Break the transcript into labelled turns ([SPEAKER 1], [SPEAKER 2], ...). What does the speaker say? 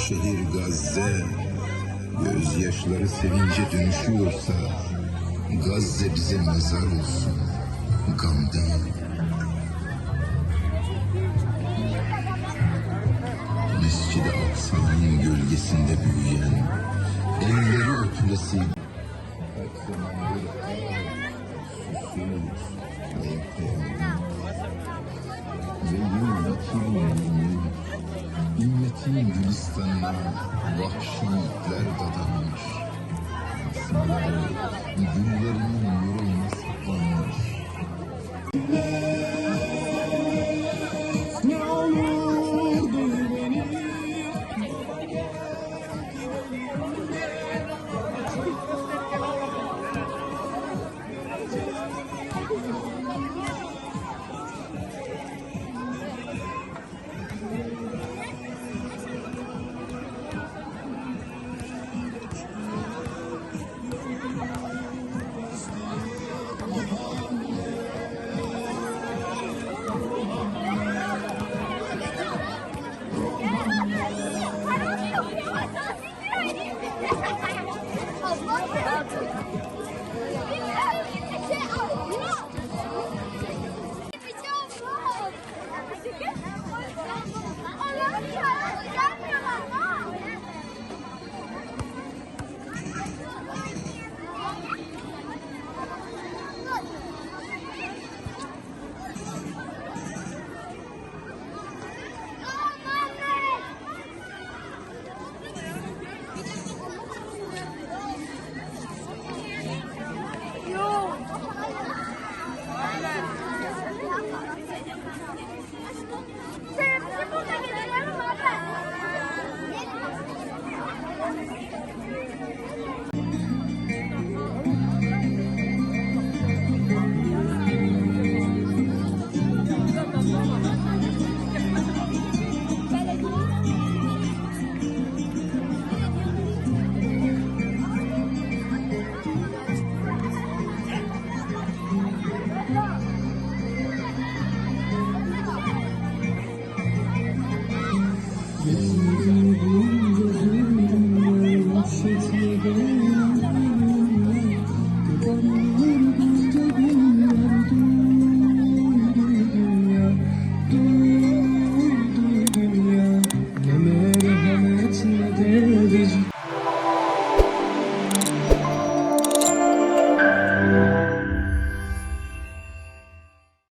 [SPEAKER 1] şehir Gazze, gözyaşları sevince dönüşüyorsa, Gazze bize mezar olsun, gam değil. Mescid-i Aksa'nın gölgesinde büyüyen, elleri öpülesi kaç zamandır susuz, ve yıl 2020, ümmetin gülistanına vahşi itler dadanmış, asmaları güllerinin yüreğine saplanmış.